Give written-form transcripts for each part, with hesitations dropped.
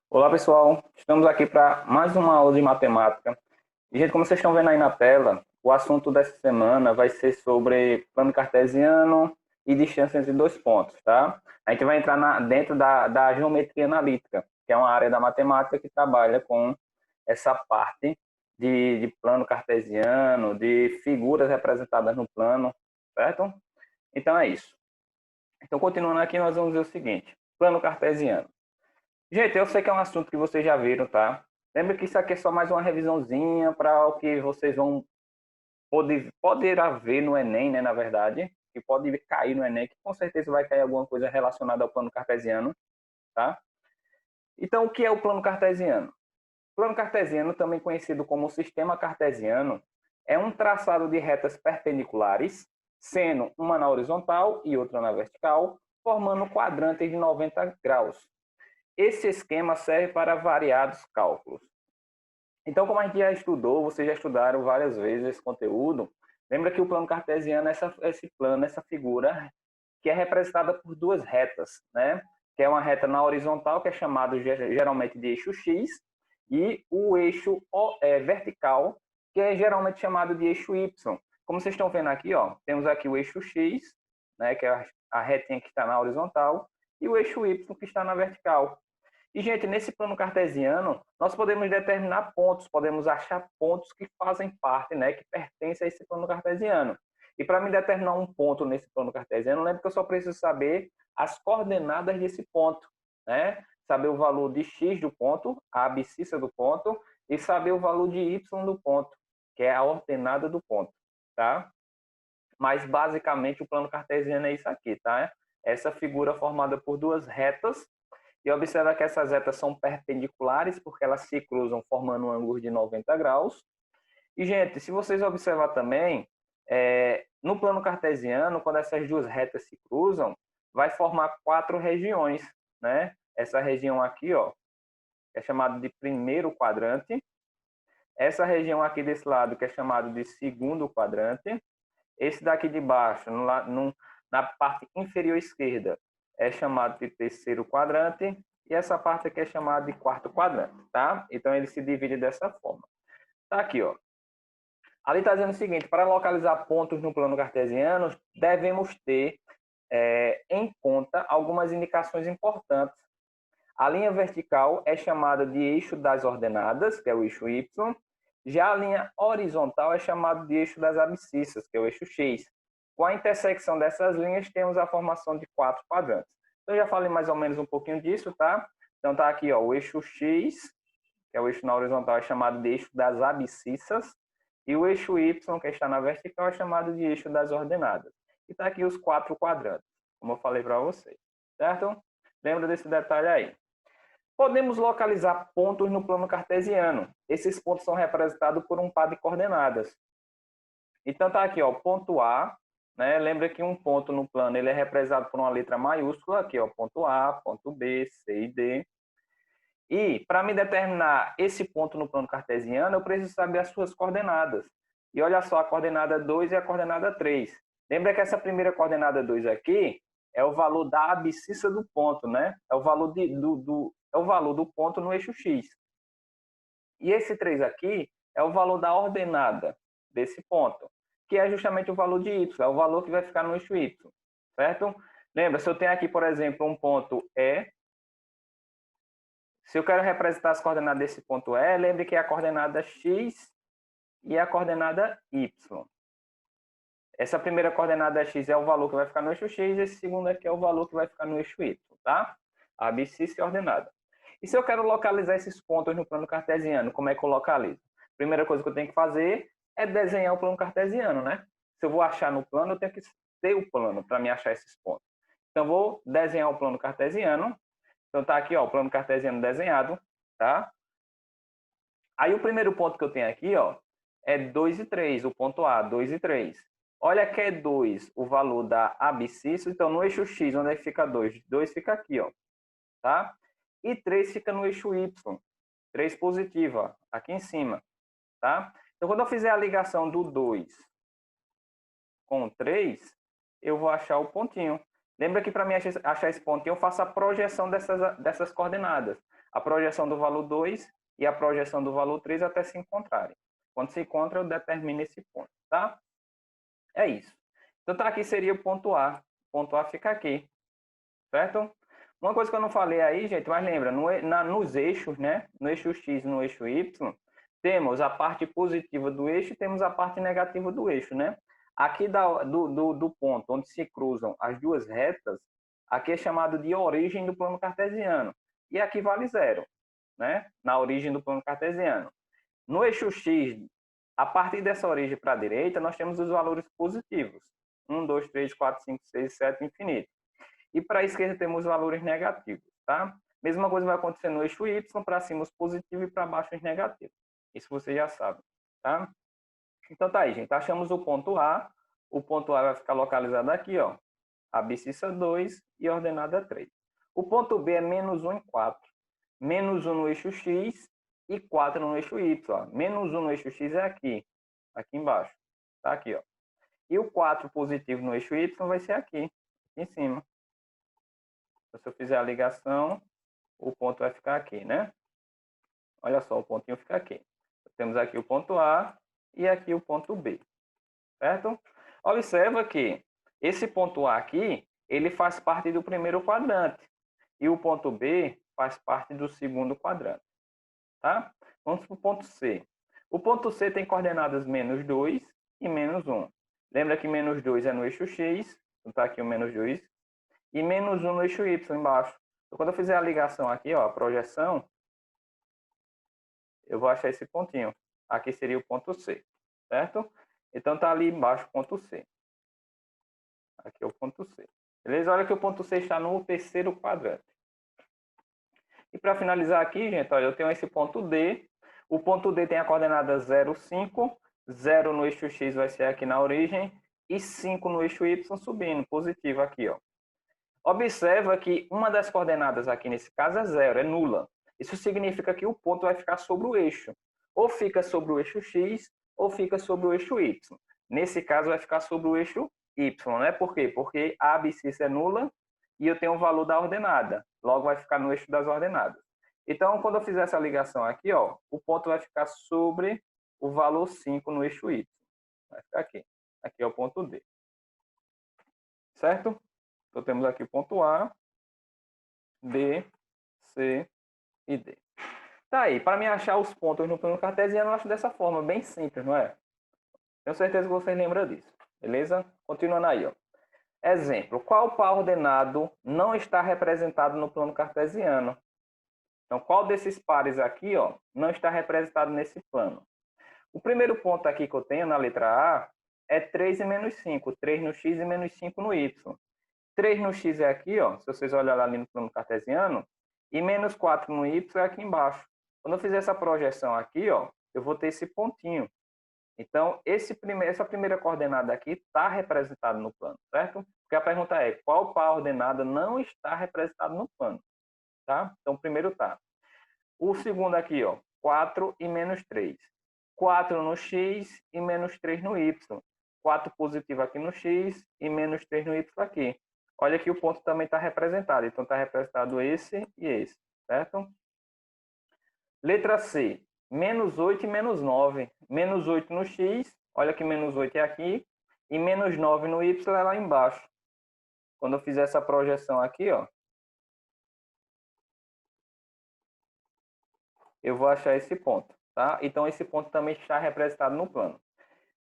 Olá, pessoal. Estamos aqui para mais uma aula de matemática. E, gente, como vocês estão vendo aí na tela, o assunto dessa semana vai ser sobre plano cartesiano e distância entre dois pontos, tá? A gente vai entrar dentro da geometria analítica, que é uma área da matemática que trabalha com essa parte de plano cartesiano, de figuras representadas no plano, certo? Então é isso. Então, continuando aqui, nós vamos ver o seguinte: plano cartesiano. Gente, eu sei que é um assunto que vocês já viram, tá? Lembra que isso aqui é só mais uma revisãozinha para o que vocês vão poder haver no Enem, né, na verdade, que pode cair no Enem, que com certeza vai cair alguma coisa relacionada ao plano cartesiano, tá? Então, o que é o plano cartesiano? O plano cartesiano, também conhecido como sistema cartesiano, é um traçado de retas perpendiculares, sendo uma na horizontal e outra na vertical, formando quadrantes de 90 graus. Esse esquema serve para variados cálculos. Então, como a gente já estudou, vocês já estudaram várias vezes esse conteúdo, lembra que o plano cartesiano é esse plano, essa figura, que é representada por duas retas, né? Que é uma reta na horizontal, que é chamado geralmente de eixo X, e o eixo vertical, que é geralmente chamado de eixo Y. Como vocês estão vendo aqui, ó, temos aqui o eixo X, né, que é a retinha que está na horizontal, e o eixo Y, que está na vertical. E, gente, nesse plano cartesiano, nós podemos determinar pontos, podemos achar pontos que fazem parte, né, que pertencem a esse plano cartesiano. E para me determinar um ponto nesse plano cartesiano, lembra que eu só preciso saber as coordenadas desse ponto, né? Saber o valor de x do ponto, a abscissa do ponto, e saber o valor de y do ponto, que é a ordenada do ponto, tá? Mas, basicamente, o plano cartesiano é isso aqui, tá? Essa figura formada por duas retas, e observa que essas retas são perpendiculares, porque elas se cruzam formando um ângulo de 90 graus. E, gente, se vocês observar também, no plano cartesiano, quando essas duas retas se cruzam, vai formar quatro regiões, né? Essa região aqui, ó, é chamada de primeiro quadrante. Essa região aqui desse lado, que é chamado de segundo quadrante. Esse daqui de baixo, na parte inferior esquerda, é chamado de terceiro quadrante, e essa parte aqui é chamada de quarto quadrante, tá? Então, ele se divide dessa forma. Tá aqui, ó. Ali está dizendo o seguinte: para localizar pontos no plano cartesiano, devemos ter em conta algumas indicações importantes. A linha vertical é chamada de eixo das ordenadas, que é o eixo Y. Já a linha horizontal é chamada de eixo das abscissas, que é o eixo X. Com a intersecção dessas linhas, temos a formação de quatro quadrantes. Então, eu já falei mais ou menos um pouquinho disso, tá? Então, tá aqui, ó, o eixo X, que é o eixo na horizontal, é chamado de eixo das abscissas. E o eixo Y, que está na vertical, é chamado de eixo das ordenadas. E tá aqui os quatro quadrantes, como eu falei para vocês, certo? Lembra desse detalhe aí. Podemos localizar pontos no plano cartesiano. Esses pontos são representados por um par de coordenadas. Então tá aqui, ó, ponto A, né? Lembra que um ponto no plano ele é representado por uma letra maiúscula, aqui, ó, ponto A, ponto B, C e D. E para me determinar esse ponto no plano cartesiano, eu preciso saber as suas coordenadas. E olha só, a coordenada 2 e a coordenada 3. Lembra que essa primeira coordenada 2 aqui é o valor da abscissa do ponto, né? É o valor, é o valor do ponto no eixo X. E esse 3 aqui é o valor da ordenada desse ponto, que é justamente o valor de y, é o valor que vai ficar no eixo y, certo? Lembra, se eu tenho aqui, por exemplo, um ponto E, se eu quero representar as coordenadas desse ponto E, lembre que é a coordenada x e a coordenada y. Essa primeira coordenada x é o valor que vai ficar no eixo x, esse segundo aqui é o valor que vai ficar no eixo y, tá? A abscissa e a ordenada. E se eu quero localizar esses pontos no plano cartesiano, como é que eu localizo? Primeira coisa que eu tenho que fazer é desenhar o plano cartesiano, né? Se eu vou achar no plano, eu tenho que ter o plano para me achar esses pontos. Então, eu vou desenhar o plano cartesiano. Então, tá aqui, ó, o plano cartesiano desenhado, tá? Aí, o primeiro ponto que eu tenho aqui, ó, é 2 e 3, o ponto A, 2 e 3. Olha que é 2 o valor da abscissa, então no eixo X, onde é que fica 2? 2 fica aqui, ó, tá? E 3 fica no eixo Y, 3 positiva, aqui em cima, tá? Então, quando eu fizer a ligação do 2 com 3, eu vou achar o pontinho. Lembra que para mim achar esse pontinho, eu faço a projeção dessas coordenadas. A projeção do valor 2 e a projeção do valor 3 até se encontrarem. Quando se encontra, eu determino esse ponto, tá? É isso. Então, tá, aqui seria o ponto A. O ponto A fica aqui, certo? Uma coisa que eu não falei aí, gente, mas lembra, nos eixos, né? No eixo X e no eixo Y, temos a parte positiva do eixo e temos a parte negativa do eixo, né? Aqui do ponto onde se cruzam as duas retas, aqui é chamado de origem do plano cartesiano. E aqui vale zero, né? Na origem do plano cartesiano. No eixo X, a partir dessa origem para a direita, nós temos os valores positivos. 1, 2, 3, 4, 5, 6, 7, infinito. E para a esquerda temos os valores negativos, tá? Mesma coisa vai acontecer no eixo Y, para cima os positivos e para baixo os negativos. Isso você já sabe, tá? Então tá aí, gente. Achamos o ponto A. O ponto A vai ficar localizado aqui, ó. Abscissa 2 e ordenada 3. O ponto B é menos 1 e 4. Menos 1 no eixo X e 4 no eixo Y. Ó. Menos 1 no eixo X é aqui. Aqui embaixo. Tá aqui, ó. E o 4 positivo no eixo Y vai ser aqui em cima. Então, se eu fizer a ligação, o ponto vai ficar aqui, né? Olha só, o pontinho fica aqui. Temos aqui o ponto A e aqui o ponto B, certo? Observa que esse ponto A aqui, ele faz parte do primeiro quadrante e o ponto B faz parte do segundo quadrante, tá? Vamos para o ponto C. O ponto C tem coordenadas menos 2 e menos 1. Lembra que menos 2 é no eixo X, então tá aqui o menos 2, e menos 1 no eixo Y embaixo. Então, quando eu fizer a ligação aqui, ó, a projeção, eu vou achar esse pontinho. Aqui seria o ponto C, certo? Então tá ali embaixo o ponto C. Aqui é o ponto C. Beleza? Olha que o ponto C está no terceiro quadrante. E para finalizar aqui, gente, olha, eu tenho esse ponto D. O ponto D tem a coordenada 0, 5. 0 no eixo X vai ser aqui na origem. E 5 no eixo Y subindo, positivo aqui, ó. Observa que uma das coordenadas aqui nesse caso é 0, é nula. Isso significa que o ponto vai ficar sobre o eixo. Ou fica sobre o eixo X, ou fica sobre o eixo Y. Nesse caso vai ficar sobre o eixo Y, né? Por quê? Porque a abscissa é nula e eu tenho o valor da ordenada. Logo vai ficar no eixo das ordenadas. Então, quando eu fizer essa ligação aqui, ó, o ponto vai ficar sobre o valor 5 no eixo Y. Vai ficar aqui. Aqui é o ponto D. Certo? Então, temos aqui o ponto A, B, C e D. Tá aí, para me achar os pontos no plano cartesiano, eu acho dessa forma, bem simples, não é? Tenho certeza que vocês lembram disso, beleza? Continuando aí, ó. Exemplo, qual par ordenado não está representado no plano cartesiano? Então, qual desses pares aqui, ó, não está representado nesse plano? O primeiro ponto aqui que eu tenho na letra A é 3 e menos 5. 3 no X e menos 5 no Y. 3 no X é aqui, ó, se vocês olharem ali no plano cartesiano, e menos 4 no Y é aqui embaixo. Quando eu fizer essa projeção aqui, ó, eu vou ter esse pontinho. Então, essa primeira coordenada aqui está representada no plano, certo? Porque a pergunta é, qual par ordenada não está representado no plano? Tá? Então, o primeiro está. O segundo aqui, ó, 4 e menos 3. 4 no X e menos 3 no Y. 4 positivo aqui no X e menos 3 no Y aqui. Olha que o ponto também está representado. Então, está representado esse e esse, certo? Letra C, menos 8 e menos 9. Menos 8 no X, olha que menos 8 é aqui, e menos 9 no Y é lá embaixo. Quando eu fizer essa projeção aqui, ó, eu vou achar esse ponto, tá? Então, esse ponto também está representado no plano.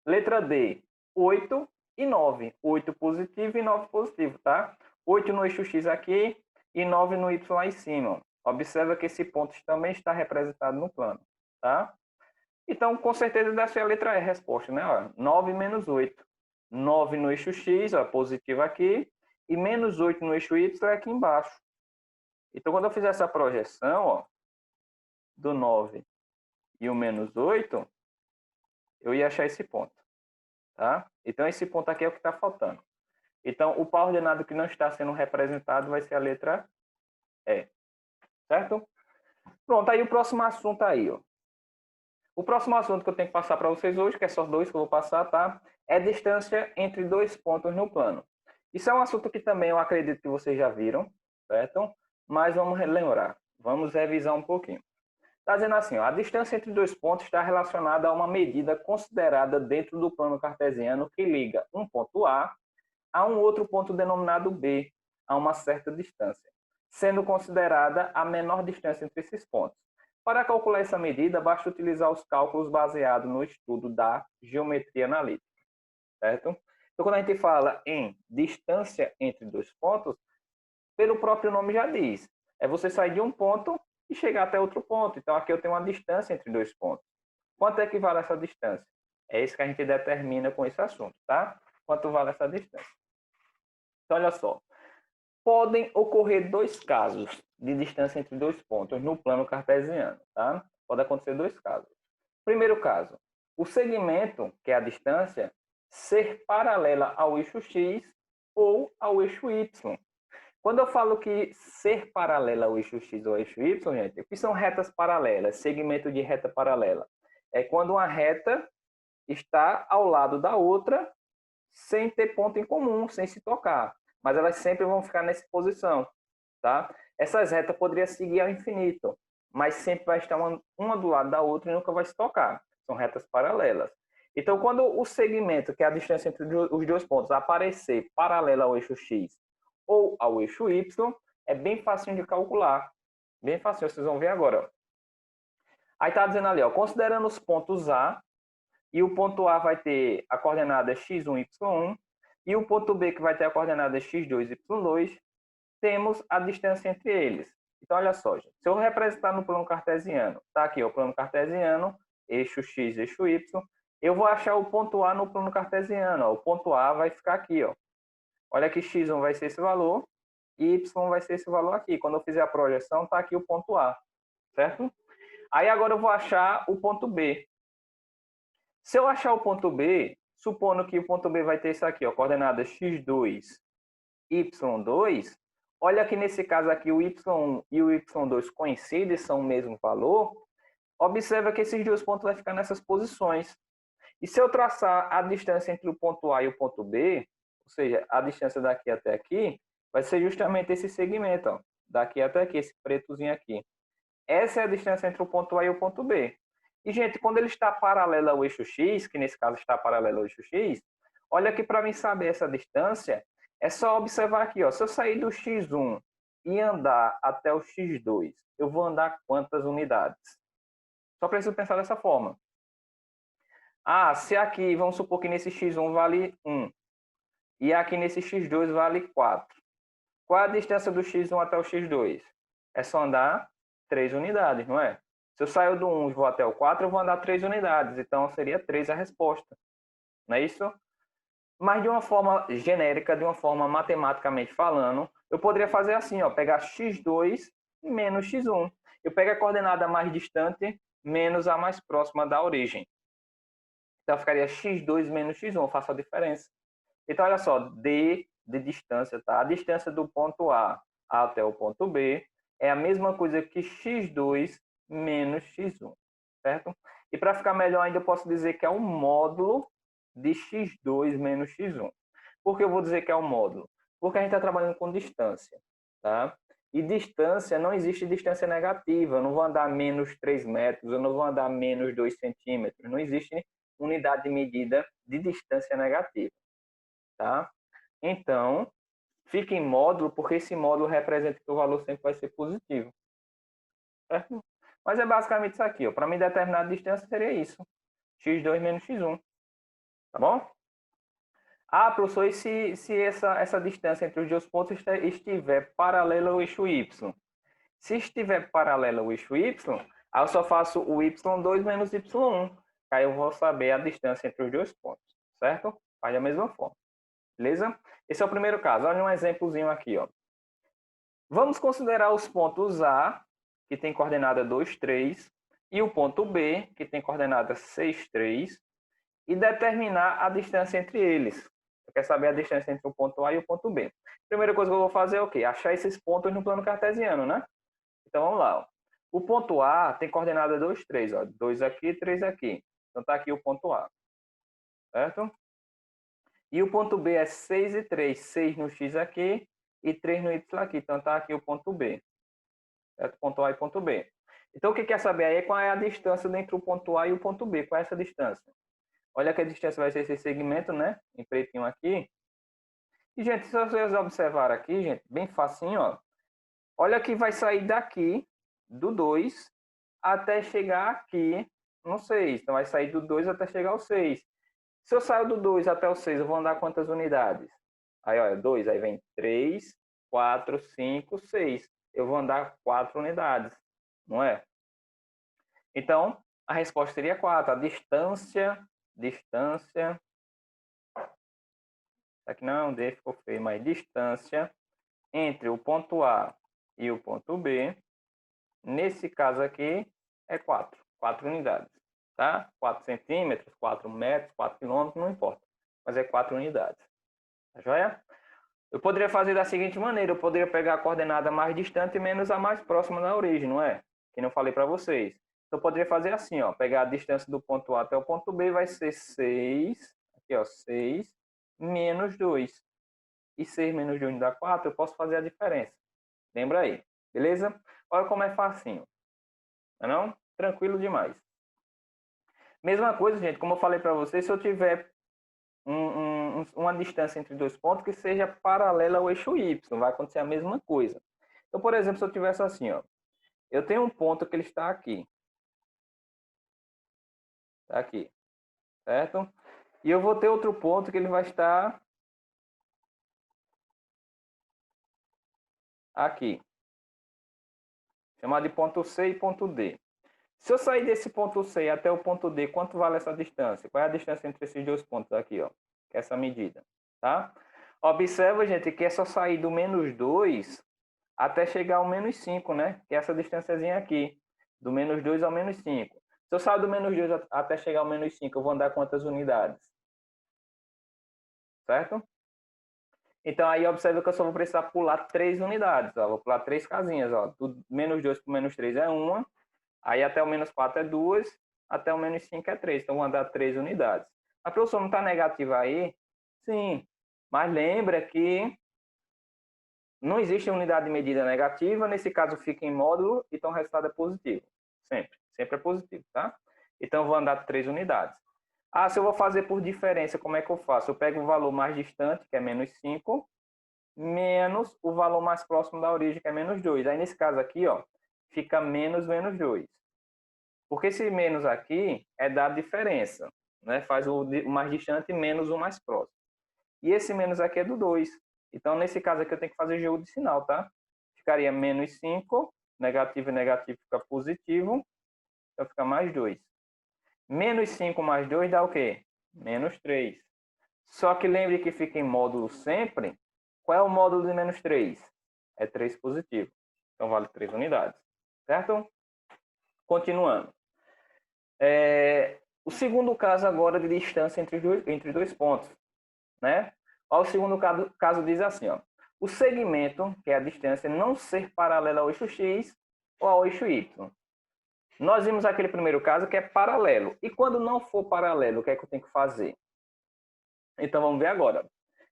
Letra D, 8 e 9. 8 positivo e 9 positivo, tá? 8 no eixo X aqui e 9 no Y lá em cima. Observa que esse ponto também está representado no plano, tá? Então, com certeza, deve ser a letra E a resposta, né? Ó, 9 menos 8. 9 no eixo X, ó, positivo aqui, e menos 8 no eixo Y é aqui embaixo. Então, quando eu fizer essa projeção, ó, do 9 e o menos 8, eu ia achar esse ponto, tá? Então, esse ponto aqui é o que está faltando. Então, o par ordenado que não está sendo representado vai ser a letra E, certo? Pronto, aí o próximo assunto aí, ó. O próximo assunto que eu tenho que passar para vocês hoje, que é só dois que eu vou passar, tá? É distância entre dois pontos no plano. Isso é um assunto que também eu acredito que vocês já viram, certo? Mas vamos relembrar, vamos revisar um pouquinho. Está dizendo assim, ó, a distância entre dois pontos está relacionada a uma medida considerada dentro do plano cartesiano que liga um ponto a um outro ponto denominado B, a uma certa distância, sendo considerada a menor distância entre esses pontos. Para calcular essa medida, basta utilizar os cálculos baseados no estudo da geometria analítica, certo? Então, quando a gente fala em distância entre dois pontos, pelo próprio nome já diz, é você sair de um ponto e chegar até outro ponto. Então, aqui eu tenho uma distância entre dois pontos. Quanto é que vale essa distância? É isso que a gente determina com esse assunto, tá? Quanto vale essa distância? Então, olha só. Podem ocorrer dois casos de distância entre dois pontos no plano cartesiano, tá? Pode acontecer dois casos. Primeiro caso, o segmento, que é a distância, ser paralela ao eixo x ou ao eixo y. Quando eu falo que ser paralela ao eixo x ou ao eixo y, gente, o que são retas paralelas? Segmento de reta paralela. É quando uma reta está ao lado da outra sem ter ponto em comum, sem se tocar. Mas elas sempre vão ficar nessa posição, tá? Essas retas poderiam seguir ao infinito, mas sempre vai estar uma do lado da outra e nunca vai se tocar. São retas paralelas. Então, quando o segmento, que é a distância entre os dois pontos, aparecer paralela ao eixo x ou ao eixo y, é bem fácil de calcular. Bem fácil, vocês vão ver agora. Aí está dizendo ali, ó, considerando os pontos A, e o ponto A vai ter a coordenada x1, y1, e o ponto B, que vai ter a coordenada x2, y2, temos a distância entre eles. Então, olha só, gente. Se eu representar no plano cartesiano, tá aqui ó, o plano cartesiano, eixo x, eixo y, eu vou achar o ponto A no plano cartesiano. Ó. O ponto A vai ficar aqui, ó. Olha que x1 vai ser esse valor, e y vai ser esse valor aqui. Quando eu fizer a projeção, tá aqui o ponto A, certo? Aí agora eu vou achar o ponto B. Se eu achar o ponto B, supondo que o ponto B vai ter isso aqui, ó, coordenada x2, y2, olha que nesse caso aqui o y1 e o y2 coincidem, são o mesmo valor, observa que esses dois pontos vão ficar nessas posições. E se eu traçar a distância entre o ponto A e o ponto B, ou seja, a distância daqui até aqui, vai ser justamente esse segmento, ó, daqui até aqui, esse pretozinho aqui. Essa é a distância entre o ponto A e o ponto B. E, gente, quando ele está paralelo ao eixo x, que nesse caso está paralelo ao eixo x, olha que para mim saber essa distância, é só observar aqui, ó, se eu sair do x1 e andar até o x2, eu vou andar quantas unidades? Só preciso pensar dessa forma. Ah, se aqui, vamos supor que nesse x1 vale 1, e aqui nesse x2 vale 4. Qual a distância do x1 até o x2? É só andar 3 unidades, não é? Se eu saio do 1 e vou até o 4, eu vou andar 3 unidades. Então, seria 3 a resposta. Não é isso? Mas de uma forma genérica, de uma forma matematicamente falando, eu poderia fazer assim, ó, pegar x2 menos x1. Eu pego a coordenada mais distante menos a mais próxima da origem. Então, ficaria x2 menos x1. Eu faço a diferença. Então, olha só, d de distância, tá? A distância do ponto A até o ponto B é a mesma coisa que x2 menos x1, certo? E para ficar melhor ainda, eu posso dizer que é um módulo de x2 menos x1. Por que eu vou dizer que é um módulo? Porque a gente está trabalhando com distância, tá? E distância, não existe distância negativa. Eu não vou andar menos 3 metros, eu não vou andar menos 2 centímetros. Não existe unidade de medida de distância negativa, tá? Então, fica em módulo, porque esse módulo representa que o valor sempre vai ser positivo. Certo? Mas é basicamente isso aqui. Para mim, determinada distância seria isso. x2 menos x1. Tá bom? Ah, professor, e se essa distância entre os dois pontos estiver paralela ao eixo y? Se estiver paralela ao eixo y, aí eu só faço o y2 menos y1. Aí eu vou saber a distância entre os dois pontos. Certo? Faz da mesma forma. Beleza? Esse é o primeiro caso. Olha um exemplozinho aqui, ó. Vamos considerar os pontos A, que tem coordenada 2, 3, e o ponto B, que tem coordenada 6, 3, e determinar a distância entre eles. Você quer saber a distância entre o ponto A e o ponto B. Primeira coisa que eu vou fazer é o quê? Achar esses pontos no plano cartesiano, né? Então, vamos lá. Ó. O ponto A tem coordenada 2, 3. Ó. 2 aqui, 3 aqui. Então, está aqui o ponto A. Certo? E o ponto B é 6 e 3. 6 no X aqui e 3 no Y aqui. Então, está aqui o ponto B. Certo? Ponto A e ponto B. Então, o que quer saber aí é qual é a distância entre o ponto A e o ponto B. Qual é essa distância? Olha que a distância vai ser esse segmento, né? Em pretinho aqui. E, gente, se vocês observarem aqui, gente, bem facinho, ó. Olha que vai sair daqui, do 2, até chegar aqui no 6. Então, vai sair do 2 até chegar ao 6. Se eu saio do 2 até o 6, eu vou andar quantas unidades? Aí, olha, 2, aí vem 3, 4, 5, 6. Eu vou andar 4 unidades, não é? Então, a resposta seria 4. A distância, aqui não, D ficou feio, mas distância entre o ponto A e o ponto B, nesse caso aqui, é 4 unidades, tá? 4 centímetros, 4 metros, 4 quilômetros, não importa, mas é 4 unidades, tá joia? Eu poderia fazer da seguinte maneira, eu poderia pegar a coordenada mais distante menos a mais próxima da origem, não é? Que não falei para vocês. Então, eu poderia fazer assim, ó, pegar a distância do ponto A até o ponto B, vai ser 6, aqui ó, 6 menos 2. E 6 menos 2 dá 4, eu posso fazer a diferença. Lembra aí, beleza? Olha como é facinho. Não é não? Tranquilo demais. Mesma coisa, gente, como eu falei para vocês, se eu tiver uma distância entre dois pontos que seja paralela ao eixo Y, vai acontecer a mesma coisa. Então, por exemplo, se eu tivesse assim, ó, eu tenho um ponto que ele está aqui. Está aqui, certo? E eu vou ter outro ponto que ele vai estar aqui. Chamado de ponto C e ponto D. Se eu sair desse ponto C até o ponto D, quanto vale essa distância? Qual é a distância entre esses dois pontos aqui, ó? Que é essa medida, tá? Observa, gente, que é só sair do menos 2 até chegar ao menos 5, né? Que é essa distânciazinha aqui. Do menos 2 ao menos 5. Se eu sair do menos 2 até chegar ao menos 5, eu vou andar quantas unidades? Certo? Então, aí observa que eu só vou precisar pular 3 unidades. Ó. Vou pular 3 casinhas. Ó. Do menos 2 para o menos 3 é 1. Aí até o menos 4 é 2. Até o menos 5 é 3. Então, vou andar 3 unidades. A professora não está negativa aí? Sim. Mas lembra que não existe unidade de medida negativa. Nesse caso, fica em módulo. Então, o resultado é positivo. Sempre. Sempre é positivo, tá? Então, eu vou andar 3 unidades. Ah, se eu vou fazer por diferença, como é que eu faço? Eu pego o valor mais distante, que é menos 5, menos o valor mais próximo da origem, que é menos 2. Aí, nesse caso aqui, ó, fica menos 2. Porque esse menos aqui é da diferença, né? Faz o mais distante menos o mais próximo. E esse menos aqui é do 2. Então, nesse caso aqui, eu tenho que fazer jogo de sinal, tá? Ficaria menos 5, negativo e negativo fica positivo, então fica mais 2. Menos 5 mais 2 dá o quê? Menos 3. Só que lembre que fica em módulo sempre. Qual é o módulo de menos 3? É 3 positivo. Então, vale 3 unidades. Certo? Continuando. O segundo caso agora de distância entre dois pontos. Né? O segundo caso diz assim. Ó, o segmento, que é a distância, não ser paralela ao eixo X ou ao eixo Y. Nós vimos aquele primeiro caso que é paralelo. E quando não for paralelo, o que é que eu tenho que fazer? Então, vamos ver agora.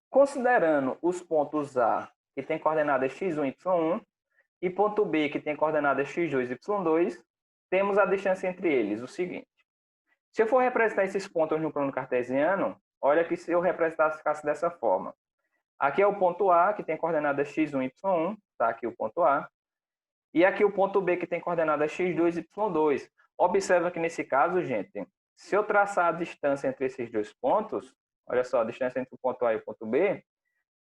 Considerando os pontos A, que tem coordenadas x1, y1, e ponto B, que tem coordenadas x2, y2, temos a distância entre eles, o seguinte. Se eu for representar esses pontos no plano cartesiano, olha que se eu representasse dessa forma. Aqui é o ponto A, que tem coordenadas x1, y1, tá aqui o ponto A. E aqui o ponto B, que tem coordenadas x2 e y2. Observa que nesse caso, gente, se eu traçar a distância entre esses dois pontos, olha só, a distância entre o ponto A e o ponto B,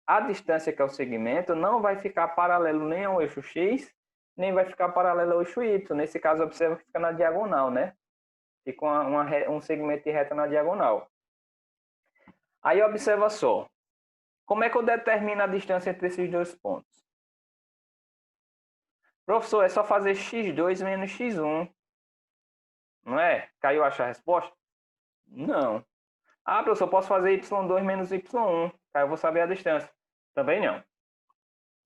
a distância que é o segmento não vai ficar paralelo nem ao eixo X, nem vai ficar paralelo ao eixo Y. Nesse caso, observa que fica na diagonal, né? Fica um segmento de reta na diagonal. Aí observa só. Como é que eu determino a distância entre esses dois pontos? Professor, é só fazer x2 menos x1. Não é? Caiu achar a resposta? Não. Ah, professor, posso fazer y2 menos y1. Aí eu vou saber a distância. Também não.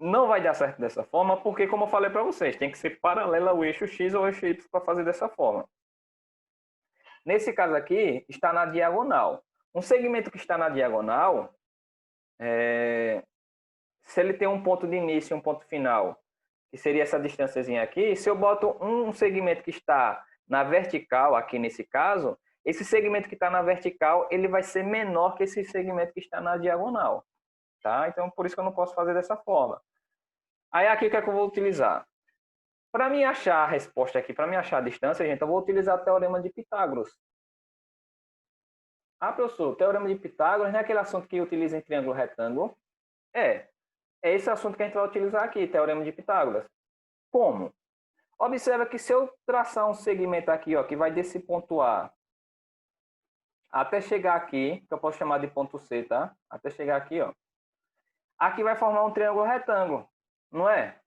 Não vai dar certo dessa forma, porque, como eu falei para vocês, tem que ser paralela ao eixo x ou ao eixo y para fazer dessa forma. Nesse caso aqui, está na diagonal. Um segmento que está na diagonal, se ele tem um ponto de início e um ponto final, que seria essa distânciazinha aqui, se eu boto um segmento que está na vertical, aqui nesse caso, esse segmento que está na vertical, ele vai ser menor que esse segmento que está na diagonal. Tá? Então, por isso que eu não posso fazer dessa forma. Aí, aqui, o que é que eu vou utilizar? Para mim achar a resposta aqui, para mim achar a distância, gente, eu vou utilizar o teorema de Pitágoras. Ah, professor, o teorema de Pitágoras não é aquele assunto que utiliza em triângulo retângulo? É esse assunto que a gente vai utilizar aqui, teorema de Pitágoras. Como? Observa que se eu traçar um segmento aqui, ó, que vai desse ponto A até chegar aqui, que eu posso chamar de ponto C, tá? Até chegar aqui, ó. Aqui vai formar um triângulo retângulo, não é?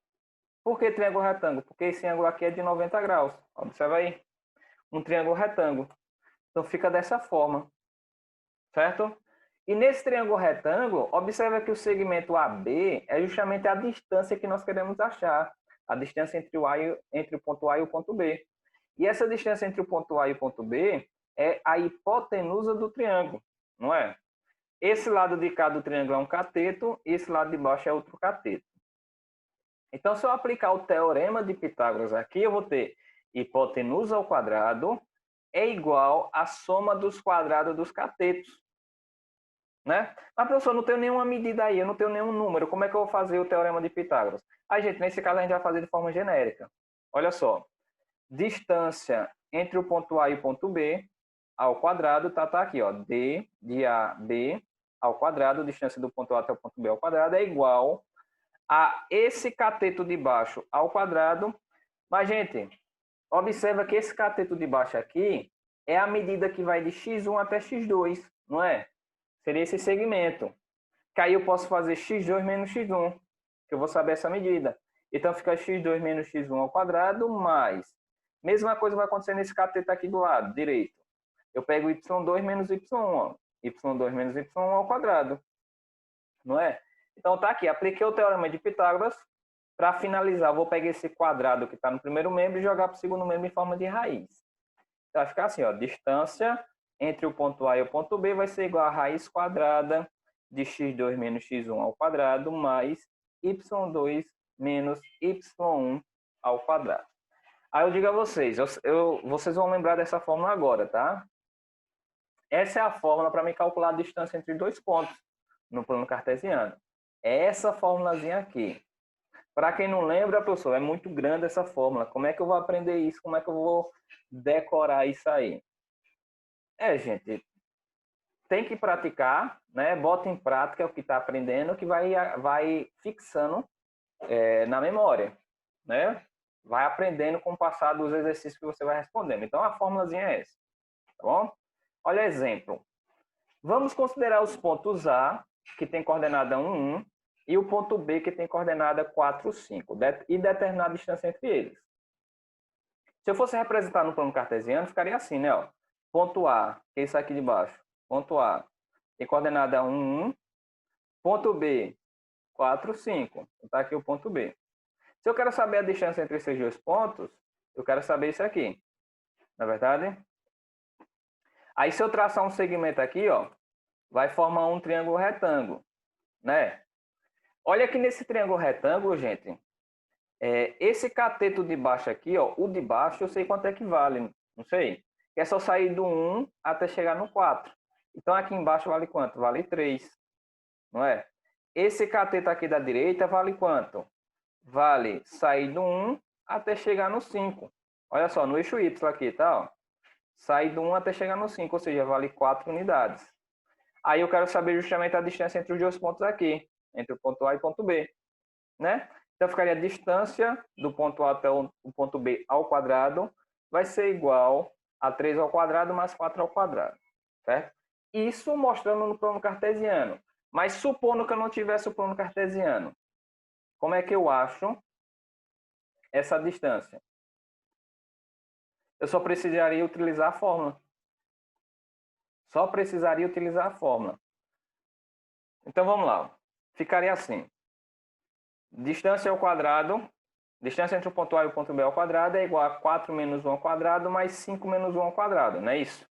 Por que triângulo retângulo? Porque esse ângulo aqui é de 90 graus. Observa aí. Um triângulo retângulo. Então fica dessa forma. Certo? E nesse triângulo retângulo, observa que o segmento AB é justamente a distância que nós queremos achar. A distância entre o ponto A e o ponto B. E essa distância entre o ponto A e o ponto B é a hipotenusa do triângulo, não é? Esse lado de cá do triângulo é um cateto, e esse lado de baixo é outro cateto. Então, se eu aplicar o teorema de Pitágoras aqui, eu vou ter hipotenusa ao quadrado é igual à soma dos quadrados dos catetos. Né? Mas, professor, eu não tenho nenhuma medida aí, eu não tenho nenhum número. Como é que eu vou fazer o teorema de Pitágoras? Aí, gente, nesse caso a gente vai fazer de forma genérica. Olha só. Distância entre o ponto A e o ponto B ao quadrado, tá aqui, ó. D de A, B ao quadrado, distância do ponto A até o ponto B ao quadrado é igual a esse cateto de baixo ao quadrado. Mas, gente, observa que esse cateto de baixo aqui é a medida que vai de x1 até x2, não é? Seria esse segmento. Que aí eu posso fazer x2 menos x1, que eu vou saber essa medida. Então fica x2 menos x1 ao quadrado mais. Mesma coisa vai acontecer nesse cateto aqui do lado direito. Eu pego y2 menos y1, ó. y2 menos y1 ao quadrado. Não é? Então tá aqui, apliquei o teorema de Pitágoras. Para finalizar, eu vou pegar esse quadrado que está no primeiro membro e jogar para o segundo membro em forma de raiz. Então, vai ficar assim, ó, distância entre o ponto A e o ponto B vai ser igual a raiz quadrada de x2 menos x1 ao quadrado mais y2 menos y1 ao quadrado. Aí eu digo a vocês, vocês vão lembrar dessa fórmula agora, tá? Essa é a fórmula para me calcular a distância entre dois pontos no plano cartesiano. É essa formulazinha aqui. Para quem não lembra, professor, é muito grande essa fórmula. Como é que eu vou aprender isso? Como é que eu vou decorar isso aí? Gente, tem que praticar, né? Bota em prática o que está aprendendo, que vai fixando na memória, né? Vai aprendendo com o passar dos exercícios que você vai respondendo. Então, a fórmulazinha é essa, tá bom? Olha exemplo. Vamos considerar os pontos A, que tem coordenada 1, 1, e o ponto B, que tem coordenada 4, 5, e determinar a distância entre eles. Se eu fosse representar no plano cartesiano, ficaria assim, né? Ó. Ponto A, que é isso aqui de baixo. Ponto A tem coordenada 1, 1. Ponto B, 4, 5. Está aqui o ponto B. Se eu quero saber a distância entre esses dois pontos, eu quero saber isso aqui. Na verdade? Aí, se eu traçar um segmento aqui, ó, vai formar um triângulo retângulo, né? Olha aqui nesse triângulo retângulo, gente. Esse cateto de baixo aqui, ó, o de baixo, eu sei quanto é que vale, não sei. É só sair do 1 até chegar no 4. Então, aqui embaixo vale quanto? Vale 3, não é? Esse cateto aqui da direita vale quanto? Vale sair do 1 até chegar no 5. Olha só, no eixo Y aqui, tá? Ó. Sair do 1 até chegar no 5, ou seja, vale 4 unidades. Aí eu quero saber justamente a distância entre os dois pontos aqui, entre o ponto A e o ponto B, né? Então, ficaria a distância do ponto A até o ponto B ao quadrado vai ser igual a 3 ao quadrado mais 4 ao quadrado, certo? Isso mostrando no plano cartesiano. Mas supondo que eu não tivesse o plano cartesiano, como é que eu acho essa distância? Eu só precisaria utilizar a fórmula. Só precisaria utilizar a fórmula. Então, vamos lá. Ficaria assim. Distância ao quadrado, distância entre o ponto A e o ponto B ao quadrado é igual a 4 menos 1 ao quadrado mais 5 menos 1 ao quadrado, não é isso?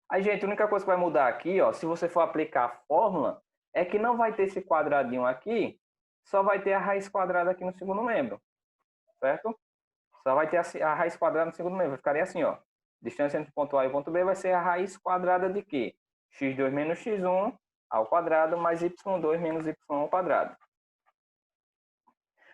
Aí, gente, a única coisa que vai mudar aqui, ó, se você for aplicar a fórmula, é que não vai ter esse quadradinho aqui, só vai ter a raiz quadrada aqui no segundo membro, certo? Só vai ter a raiz quadrada no segundo membro. Ficaria assim, ó. Distância entre o ponto A e o ponto B vai ser a raiz quadrada de quê? x2 menos x1 ao quadrado mais y2 menos y ao quadrado.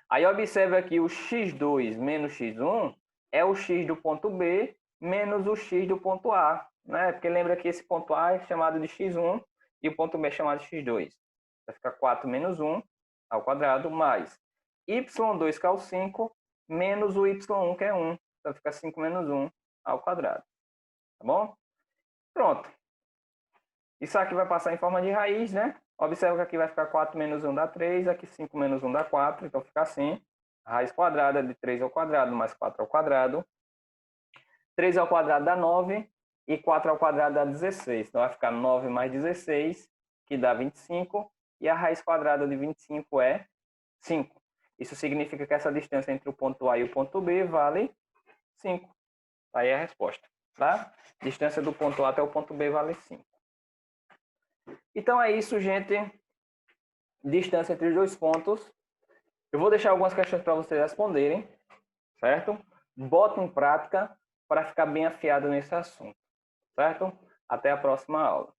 Aí observe aqui o x2 menos x1 é o x do ponto B menos o x do ponto A, né? Porque lembra que esse ponto A é chamado de x1 e o ponto B é chamado de x2. Vai ficar 4 menos 1 ao quadrado mais y2, que é o 5, menos o y1, que é 1. Então fica 5 menos 1 ao quadrado. Tá bom? Pronto. Isso aqui vai passar em forma de raiz, né? Observa que aqui vai ficar 4 menos 1 dá 3, aqui 5 menos 1 dá 4, então fica assim. Raiz quadrada de 3 ao quadrado mais 4 ao quadrado. 3 ao quadrado dá 9 e 4 ao quadrado dá 16. Então vai ficar 9 mais 16, que dá 25, e a raiz quadrada de 25 é 5. Isso significa que essa distância entre o ponto A e o ponto B vale 5. Aí é a resposta, tá? Distância do ponto A até o ponto B vale 5. Então é isso, gente. Distância entre os dois pontos. Eu vou deixar algumas questões para vocês responderem, certo? Bota em prática para ficar bem afiado nesse assunto, certo? Até a próxima aula.